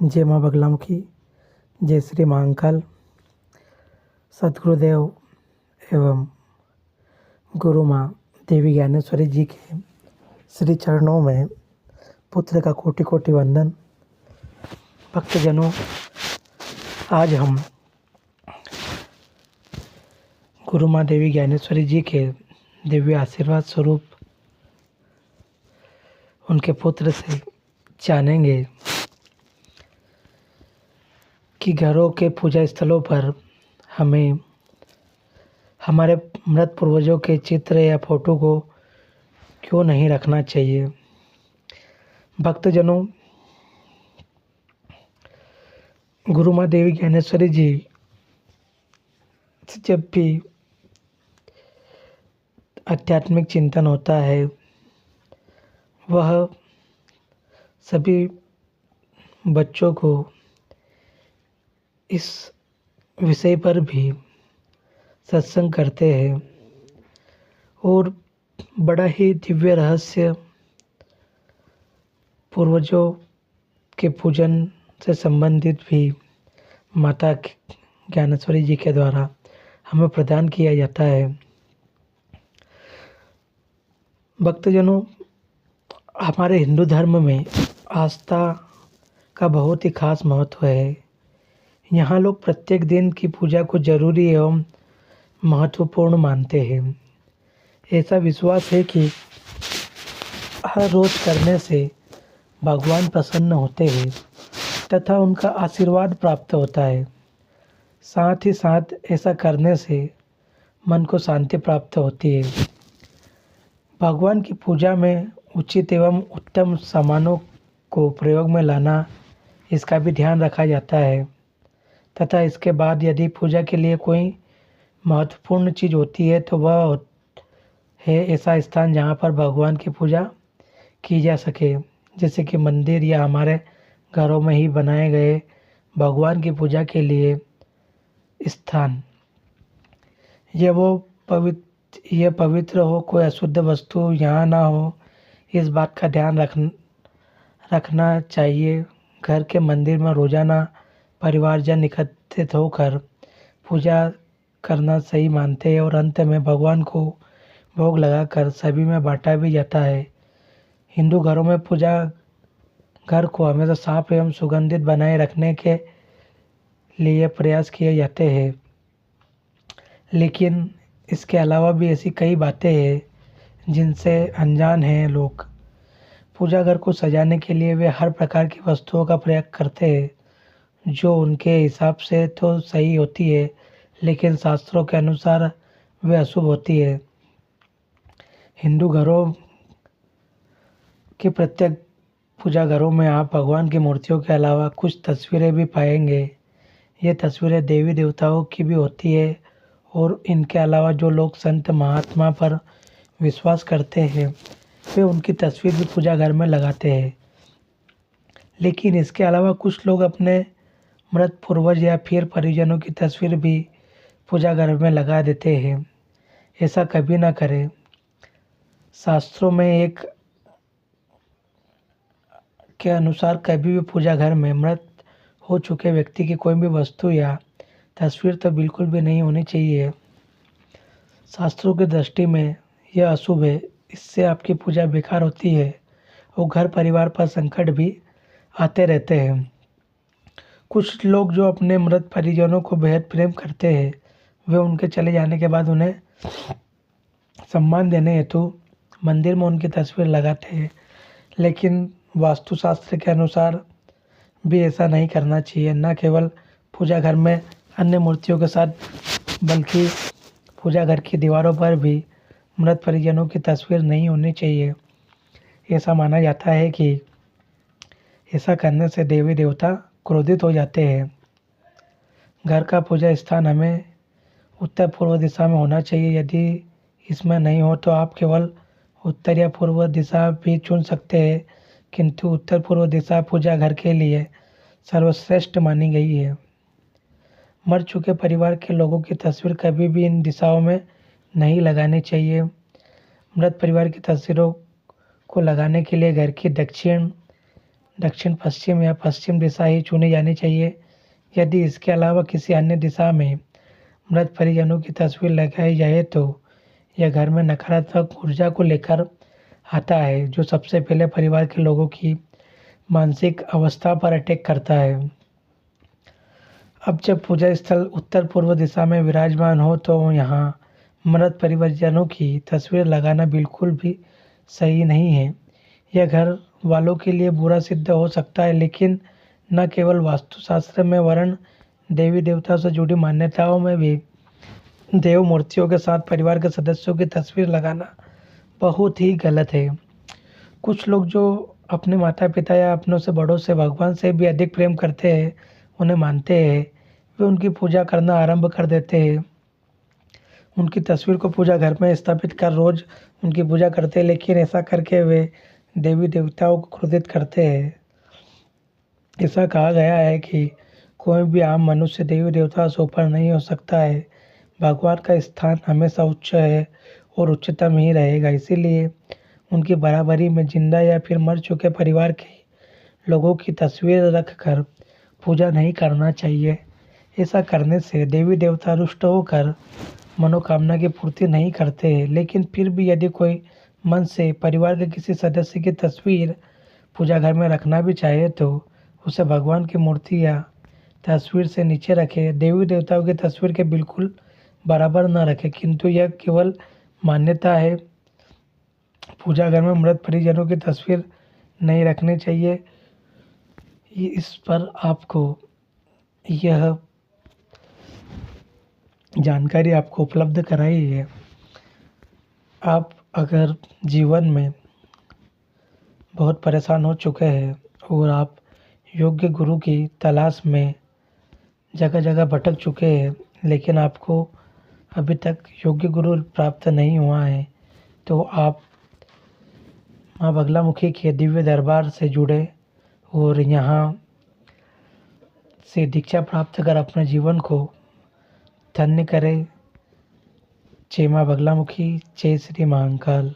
जय माँ बगलामुखी, जय श्री महाकाल। सद्गुरुदेव एवं गुरु माँ देवी ज्ञानेश्वरी जी के श्री चरणों में पुत्र का कोटि कोटि वंदन। भक्तजनों, आज हम गुरु माँ देवी ज्ञानेश्वरी जी के दिव्य आशीर्वाद स्वरूप उनके पुत्र से जानेंगे कि घरों के पूजा स्थलों पर हमें हमारे मृत पूर्वजों के चित्र या फोटो को क्यों नहीं रखना चाहिए। भक्तजनों, गुरु माँ देवी ज्ञानेश्वरी जी से जब भी आध्यात्मिक चिंतन होता है, वह सभी बच्चों को इस विषय पर भी सत्संग करते हैं और बड़ा ही दिव्य रहस्य पूर्वजों के पूजन से संबंधित भी माता ज्ञानेश्वरी जी के द्वारा हमें प्रदान किया जाता है। भक्तजनों, हमारे हिंदू धर्म में आस्था का बहुत ही खास महत्व है। यहाँ लोग प्रत्येक दिन की पूजा को जरूरी एवं महत्वपूर्ण मानते हैं। ऐसा विश्वास है कि हर रोज करने से भगवान प्रसन्न होते हैं तथा उनका आशीर्वाद प्राप्त होता है। साथ ही साथ ऐसा करने से मन को शांति प्राप्त होती है। भगवान की पूजा में उचित एवं उत्तम सामानों को प्रयोग में लाना, इसका भी ध्यान रखा जाता है तथा इसके बाद यदि पूजा के लिए कोई महत्वपूर्ण चीज़ होती है तो वह है ऐसा स्थान जहाँ पर भगवान की पूजा की जा सके, जैसे कि मंदिर या हमारे घरों में ही बनाए गए भगवान की पूजा के लिए स्थान। यह पवित्र हो, कोई अशुद्ध वस्तु यहाँ ना हो, इस बात का ध्यान रखना चाहिए। घर के मंदिर में रोजाना परिवारजन एकत्रित होकर पूजा करना सही मानते हैं और अंत में भगवान को भोग लगाकर सभी में बांटा भी जाता है। हिंदू घरों में पूजा घर को हमेशा साफ एवं सुगंधित बनाए रखने के लिए प्रयास किए जाते हैं, लेकिन इसके अलावा भी ऐसी कई बातें हैं जिनसे अनजान हैं लोग। पूजा घर को सजाने के लिए वे हर प्रकार की वस्तुओं का प्रयोग करते हैं जो उनके हिसाब से तो सही होती है, लेकिन शास्त्रों के अनुसार वे अशुभ होती है। हिंदू घरों के प्रत्येक पूजा घरों में आप भगवान की मूर्तियों के अलावा कुछ तस्वीरें भी पाएंगे। ये तस्वीरें देवी देवताओं की भी होती है और इनके अलावा जो लोग संत महात्मा पर विश्वास करते हैं वे उनकी तस्वीर भी पूजा घर में लगाते हैं। लेकिन इसके अलावा कुछ लोग अपने मृत पूर्वज या फिर परिजनों की तस्वीर भी पूजा घर में लगा देते हैं। ऐसा कभी ना करें। शास्त्रों में एक के अनुसार कभी भी पूजा घर में मृत हो चुके व्यक्ति की कोई भी वस्तु या तस्वीर तो बिल्कुल भी नहीं होनी चाहिए। शास्त्रों की दृष्टि में यह अशुभ है। इससे आपकी पूजा बेकार होती है और घर परिवार पर संकट भी आते रहते हैं। कुछ लोग जो अपने मृत परिजनों को बेहद प्रेम करते हैं, वे उनके चले जाने के बाद उन्हें सम्मान देने हेतु मंदिर में उनकी तस्वीर लगाते हैं, लेकिन वास्तुशास्त्र के अनुसार भी ऐसा नहीं करना चाहिए। न केवल पूजा घर में अन्य मूर्तियों के साथ, बल्कि पूजा घर की दीवारों पर भी मृत परिजनों की तस्वीर नहीं होनी चाहिए। ऐसा माना जाता है कि ऐसा करने से देवी देवता क्रोधित हो जाते हैं। घर का पूजा स्थान हमें उत्तर पूर्व दिशा में होना चाहिए। यदि इसमें नहीं हो तो आप केवल उत्तर या पूर्व दिशा भी चुन सकते हैं, किंतु उत्तर पूर्व दिशा पूजा घर के लिए सर्वश्रेष्ठ मानी गई है। मर चुके परिवार के लोगों की तस्वीर कभी भी इन दिशाओं में नहीं लगानी चाहिए। मृत परिवार की तस्वीरों को लगाने के लिए घर की दक्षिण दक्षिण पश्चिम या पश्चिम दिशा ही चुनी जानी चाहिए। यदि इसके अलावा किसी अन्य दिशा में मृत परिजनों की तस्वीर लगाई जाए तो यह घर में नकारात्मक ऊर्जा को लेकर आता है, जो सबसे पहले परिवार के लोगों की मानसिक अवस्था पर अटैक करता है। अब जब पूजा स्थल उत्तर पूर्व दिशा में विराजमान हो तो यहाँ मृत परिवारजनों की तस्वीर लगाना बिल्कुल भी सही नहीं है। यह घर वालों के लिए बुरा सिद्ध हो सकता है, लेकिन न केवल वास्तुशास्त्र में वरन देवी देवताओं से जुड़ी मान्यताओं में भी देव मूर्तियों के साथ परिवार के सदस्यों की तस्वीर लगाना बहुत ही गलत है। कुछ लोग जो अपने माता पिता या अपनों से बड़ों से भगवान से भी अधिक प्रेम करते हैं, उन्हें मानते हैं, वे उनकी पूजा करना आरंभ कर देते हैं। उनकी तस्वीर को पूजा घर में स्थापित कर रोज उनकी पूजा करते हैं, लेकिन ऐसा करके वे देवी देवताओं को क्रोधित करते हैं। ऐसा कहा गया है कि कोई भी आम मनुष्य देवी देवताओं से ऊपर नहीं हो सकता है। भगवान का स्थान हमेशा उच्च है और उच्चतम ही रहेगा, इसीलिए उनकी बराबरी में जिंदा या फिर मर चुके परिवार के लोगों की तस्वीर रखकर पूजा नहीं करना चाहिए। ऐसा करने से देवी देवता रुष्ट होकर मनोकामना की पूर्ति नहीं करते हैं। लेकिन फिर भी यदि कोई मन से परिवार के किसी सदस्य की तस्वीर पूजा घर में रखना भी चाहे तो उसे भगवान की मूर्ति या तस्वीर से नीचे रखे। देवी देवताओं की तस्वीर के बिल्कुल बराबर न रखे, किंतु यह केवल मान्यता है। पूजा घर में मृत परिजनों की तस्वीर नहीं रखनी चाहिए। इस पर आपको यह जानकारी आपको उपलब्ध कराई है। आप अगर जीवन में बहुत परेशान हो चुके हैं और आप योग्य गुरु की तलाश में जगह जगह भटक चुके हैं, लेकिन आपको अभी तक योग्य गुरु प्राप्त नहीं हुआ है, तो आप माँ बगलामुखी के दिव्य दरबार से जुड़े और यहाँ से दीक्षा प्राप्त कर अपने जीवन को धन्य करें। जय माँ बगलामुखी, जय श्री महाकाल।